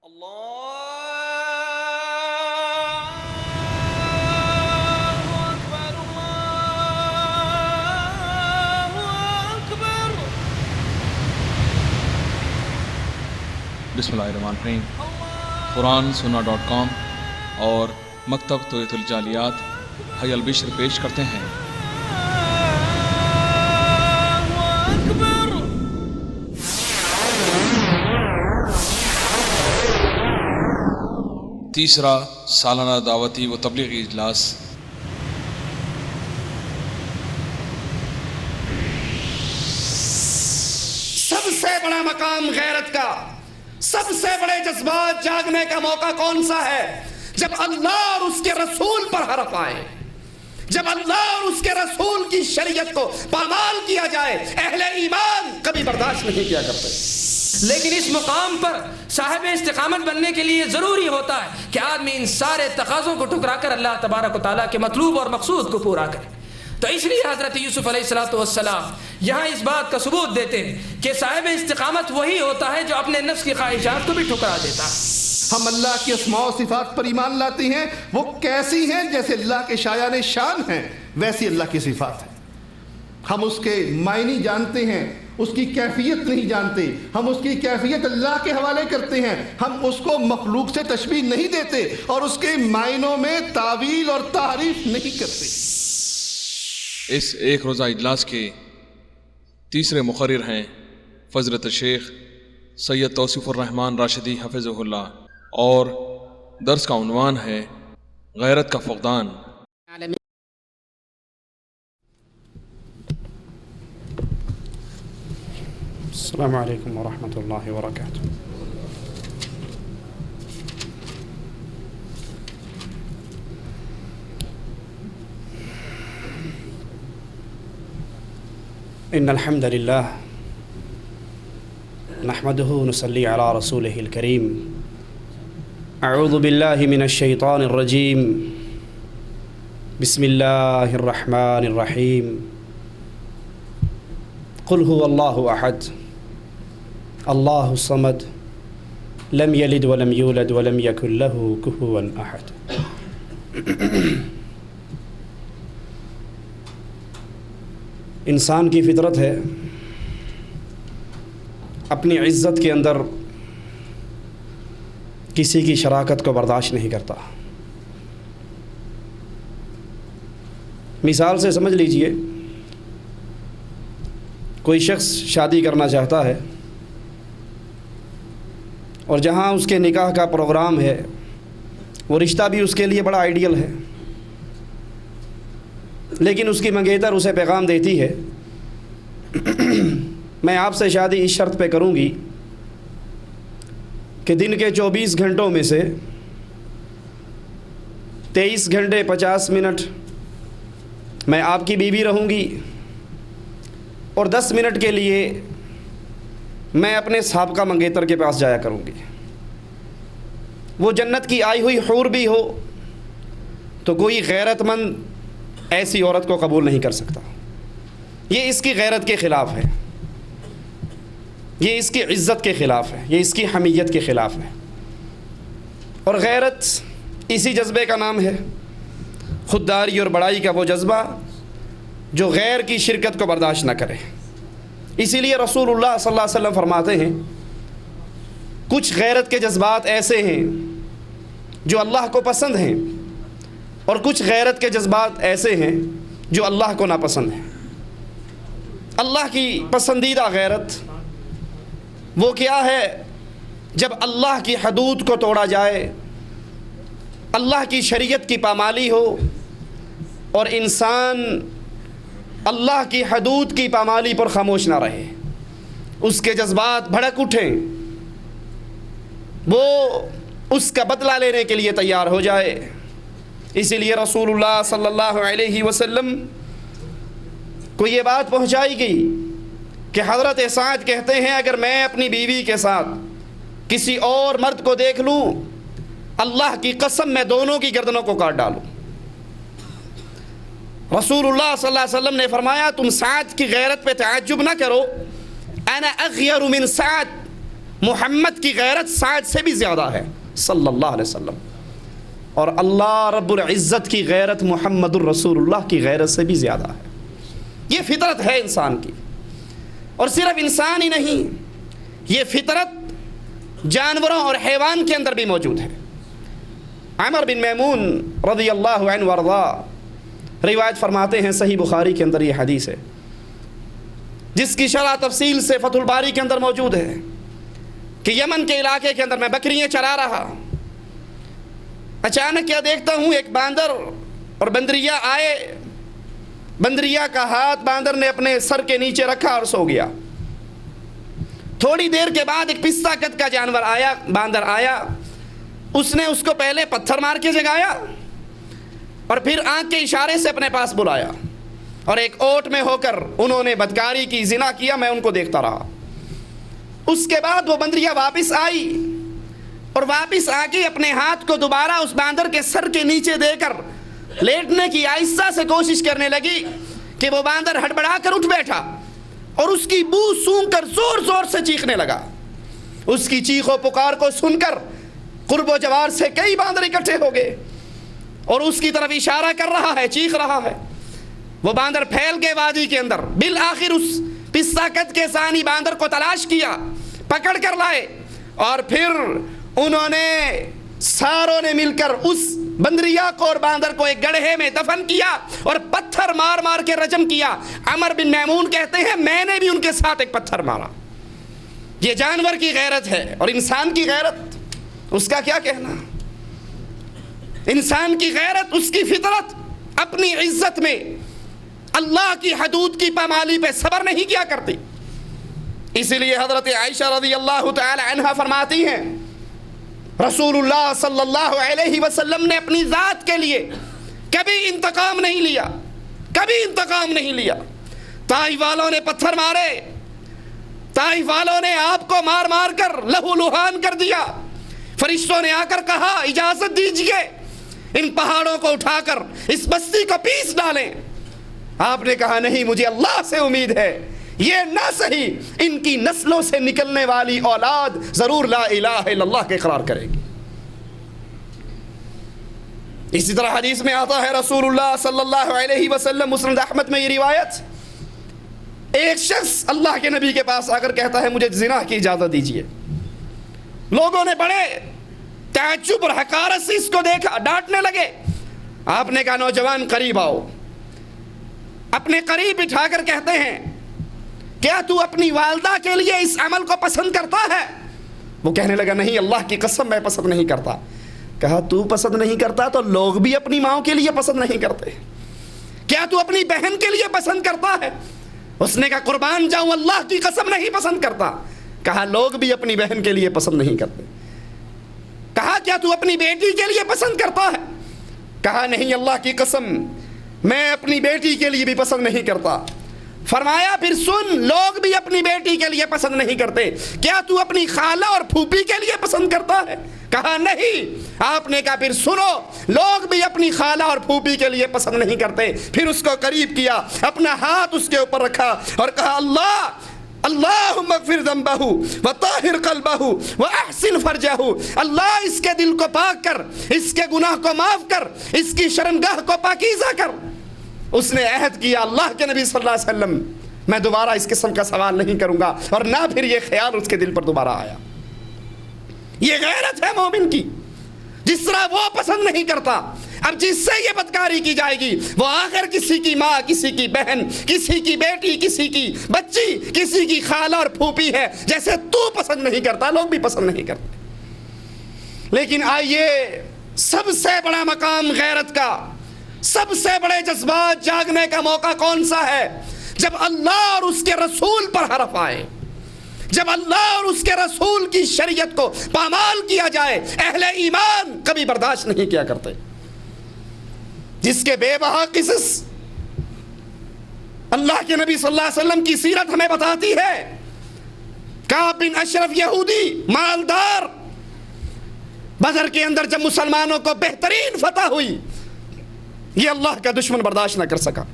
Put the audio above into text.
بسم اللہ الرحمن الرحیم۔ قرآن سننا.com اور مکتب توحید الجالیات حی البشر پیش کرتے ہیں تیسرا سالانہ دعوتی و تبلیغی اجلاس۔ سب سے بڑا مقام غیرت کا، سب سے بڑے جذبات جاگنے کا موقع کون سا ہے؟ جب اللہ اور اس کے رسول پر حرف آئے، جب اللہ اور اس کے رسول کی شریعت کو پامال کیا جائے۔ اہل ایمان کبھی برداشت نہیں کیا کرتے۔ لیکن اس مقام پر صاحب استقامت بننے کے لیے ضروری ہوتا ہے کہ آدمی ان سارے تقاضوں کو ٹھکرا کر اللہ تبارک و تعالیٰ کے مطلوب اور مقصود کو پورا کرے۔ تو اس لیے حضرت یوسف علیہ السلام یہاں اس بات کا ثبوت دیتے ہیں کہ صاحب استقامت وہی ہوتا ہے جو اپنے نفس کی خواہشات کو بھی ٹھکرا دیتا ہے۔ ہم اللہ کی اسماء و صفات پر ایمان لاتے ہیں، وہ کیسی ہیں؟ جیسے اللہ کے شایان شان ہیں ویسی اللہ کی صفات ہیں۔ ہم اس کے معنی جانتے ہیں، اس کی کیفیت نہیں جانتے۔ ہم اس کی کیفیت اللہ کے حوالے کرتے ہیں، ہم اس کو مخلوق سے تشبیہ نہیں دیتے اور اس کے معنوں میں تعویل اور تعریف نہیں کرتے۔ اس ایک روزہ اجلاس کے تیسرے مقرر ہیں فضیلت الشیخ سید توصیف الرحمن راشدی حفظہ اللہ، اور درس کا عنوان ہے غیرت کا فقدان۔ السلام علیکم ورحمۃ اللہ وبرکاتہ۔ ان الحمد للہ نحمده ونصلی علی رسولہ الکریم۔ اعوذ باللہ من الشیطان الرجیم، بسم اللہ الرحمن الرحیم۔ قل هو اللہ احد اللہ الصمد لم یلد ولم یولد ولم یکن له کفوا احد۔ انسان کی فطرت ہے اپنی عزت کے اندر کسی کی شراکت کو برداشت نہیں کرتا۔ مثال سے سمجھ لیجئے، کوئی شخص شادی کرنا چاہتا ہے اور جہاں اس کے نکاح کا پروگرام ہے وہ رشتہ بھی اس کے لیے بڑا آئیڈیل ہے، لیکن اس کی منگیتر اسے پیغام دیتی ہے میں آپ سے شادی اس شرط پہ کروں گی کہ دن کے 24 گھنٹوں میں سے 23 گھنٹے 50 منٹ میں آپ کی بیوی رہوں گی اور 10 منٹ کے لیے میں اپنے سابقہ منگیتر کے پاس جایا کروں گی۔ وہ جنت کی آئی ہوئی حور بھی ہو تو کوئی غیرت مند ایسی عورت کو قبول نہیں کر سکتا۔ یہ اس کی غیرت کے خلاف ہے، یہ اس کی عزت کے خلاف ہے، یہ اس کی حمیت کے خلاف ہے۔ اور غیرت اسی جذبے کا نام ہے، خودداری اور بڑائی کا وہ جذبہ جو غیر کی شرکت کو برداشت نہ کرے۔ اسی لیے رسول اللہ صلی اللہ علیہ وسلم فرماتے ہیں کچھ غیرت کے جذبات ایسے ہیں جو اللہ کو پسند ہیں اور کچھ غیرت کے جذبات ایسے ہیں جو اللہ کو ناپسند ہیں۔ اللہ کی پسندیدہ غیرت وہ کیا ہے؟ جب اللہ کی حدود کو توڑا جائے، اللہ کی شریعت کی پامالی ہو اور انسان اللہ کی حدود کی پامالی پر خاموش نہ رہے، اس کے جذبات بھڑک اٹھیں، وہ اس کا بدلہ لینے کے لیے تیار ہو جائے۔ اسی لیے رسول اللہ صلی اللہ علیہ وسلم کو یہ بات پہنچائی گئی کہ حضرت سعد کہتے ہیں اگر میں اپنی بیوی کے ساتھ کسی اور مرد کو دیکھ لوں، اللہ کی قسم میں دونوں کی گردنوں کو کاٹ ڈالوں۔ رسول اللہ صلی اللہ علیہ وسلم نے فرمایا تم سعد کی غیرت پہ تعجب نہ کرو، انا اغیر من سعد، محمد کی غیرت سعد سے بھی زیادہ ہے صلی اللہ علیہ وسلم، اور اللہ رب العزت کی غیرت محمد الرسول اللہ کی غیرت سے بھی زیادہ ہے۔ یہ فطرت ہے انسان کی، اور صرف انسان ہی نہیں، یہ فطرت جانوروں اور حیوان کے اندر بھی موجود ہے۔ عمر بن میمون رضی اللہ عنہ وارضا روایت فرماتے ہیں، صحیح بخاری کے اندر یہ حدیث ہے جس کی شرح تفصیل سے فتح الباری کے اندر موجود ہے، کہ یمن کے علاقے کے اندر میں بکریاں چرا رہا، اچانک کیا دیکھتا ہوں ایک باندر اور بندریا آئے، بندریا کا ہاتھ باندر نے اپنے سر کے نیچے رکھا اور سو گیا۔ تھوڑی دیر کے بعد ایک پستہ قد کا جانور آیا، باندر آیا، اس نے اس کو پہلے پتھر مار کے جگایا اور پھر آنکھ کے اشارے سے اپنے پاس بلایا، اور ایک اوٹ میں ہو کر انہوں نے بدکاری کی، زنا کیا، میں ان کو دیکھتا رہا۔ اس کے بعد وہ بندریا واپس آئی اور واپس آ کے اپنے ہاتھ کو دوبارہ اس باندر کے سر کے نیچے دے کر لیٹنے کی آہستہ سے کوشش کرنے لگی کہ وہ باندر ہڑبڑا کر اٹھ بیٹھا اور اس کی بو سونگھ کر زور زور سے چیخنے لگا۔ اس کی چیخ و پکار کو سن کر قرب و جوار سے کئی باندر اکٹھے ہو گئے اور اس کی طرف اشارہ کر رہا ہے، چیخ رہا ہے۔ وہ باندر پھیل گئے وادی کے اندر، بالآخر اس پستہ قد کے ثانی باندر کو تلاش کیا، پکڑ کر لائے، اور پھر انہوں نے ساروں نے مل کر اس بندریا کو اور باندر کو ایک گڑھے میں دفن کیا اور پتھر مار مار کے رجم کیا۔ عمر بن میمون کہتے ہیں میں نے بھی ان کے ساتھ ایک پتھر مارا۔ یہ جانور کی غیرت ہے، اور انسان کی غیرت اس کا کیا کہنا؟ انسان کی غیرت، اس کی فطرت اپنی عزت میں اللہ کی حدود کی پامالی پہ صبر نہیں کیا کرتی۔ اسی لیے حضرت عائشہ رضی اللہ تعالی عنہا فرماتی ہیں رسول اللہ صلی اللہ علیہ وسلم نے اپنی ذات کے لیے کبھی انتقام نہیں لیا، کبھی انتقام نہیں لیا۔ طائف والوں نے پتھر مارے، طائف والوں نے آپ کو مار مار کر لہو لہان کر دیا، فرشتوں نے آ کر کہا اجازت دیجئے ان پہاڑوں کو اٹھا کر اس بستی کو پیس ڈالیں۔ آپ نے کہا نہیں، مجھے اللہ سے امید ہے یہ نہ صحیح ان کی نسلوں سے نکلنے والی اولاد ضرور لا الہ الا اللہ کے اقرار کرے گی۔ اسی طرح حدیث میں آتا ہے رسول اللہ صلی اللہ علیہ وسلم، مسند احمد میں یہ روایت، ایک شخص اللہ کے نبی کے پاس آ کر کہتا ہے مجھے زنا کی اجازت دیجیے۔ لوگوں نے بڑے تعجب اور حقارت سے اس کو دیکھا، ڈانٹنے لگے۔ آپ نے کہا نوجوان قریب آؤ، اپنے قریب بٹھا کر کہتے ہیں کیا تو اپنی والدہ کے لیے اس عمل کو پسند کرتا ہے؟ وہ کہنے لگا نہیں اللہ کی قسم میں پسند نہیں کرتا۔ کہا تو پسند نہیں کرتا تو لوگ بھی اپنی ماں کے لیے پسند نہیں کرتے، کیا تو اپنی بہن کے لیے پسند کرتا ہے؟ اس نے کہا قربان جاؤں اللہ کی قسم نہیں پسند کرتا۔ کہا لوگ بھی اپنی بہن کے لیے پسند نہیں کرتے۔ کہا کیا تو اپنی بیٹی کے لیے پسند کرتا ہے؟ کہا نہیں اللہ کی قسم میں اپنی بیٹی کے لیے بھی پسند نہیں کرتا۔ فرمایا پھر سن، لوگ بھی اپنی بیٹی کے لیے پسند نہیں کرتے، کیا تو اپنی خالہ اور پھوپھی کے لیے پسند کرتا ہے؟ کہا نہیں۔ آپ نے کہا پھر سنو، لوگ بھی اپنی خالہ اور پھوپھی کے لیے پسند نہیں کرتے۔ پھر اس کو قریب کیا، اپنا ہاتھ اس کے اوپر رکھا اور کہا اللہم اغفر ذنبہ وطہر قلبہ واحسن فرجہ، اللہ اس کے دل کو پاک کر، اس کے گناہ کو معاف کر، اس کی شرمگاہ کو پاکیزہ کر۔ اس نے عہد کیا اللہ کے نبی صلی اللہ علیہ وسلم میں دوبارہ اس قسم کا سوال نہیں کروں گا، اور نہ پھر یہ خیال اس کے دل پر دوبارہ آیا۔ یہ غیرت ہے مومن کی، جس طرح وہ پسند نہیں کرتا اب جس سے یہ بدکاری کی جائے گی وہ آخر کسی کی ماں، کسی کی بہن، کسی کی بیٹی، کسی کی بچی، کسی کی خالہ اور پھوپھی ہے، جیسے تو پسند نہیں کرتا لوگ بھی پسند نہیں کرتے۔ لیکن آئیے سب سے بڑا مقام غیرت کا، سب سے بڑے جذبات جاگنے کا موقع کون سا ہے؟ جب اللہ اور اس کے رسول پر حرف آئے، جب اللہ اور اس کے رسول کی شریعت کو پامال کیا جائے۔ اہل ایمان کبھی برداشت نہیں کیا کرتے۔ جس کے بے بہا قصص اللہ کے نبی صلی اللہ علیہ وسلم کی سیرت ہمیں بتاتی ہے۔ کعب بن اشرف یہودی مالدار، بدر کے اندر جب مسلمانوں کو بہترین فتح ہوئی، یہ اللہ کا دشمن برداشت نہ کر سکا۔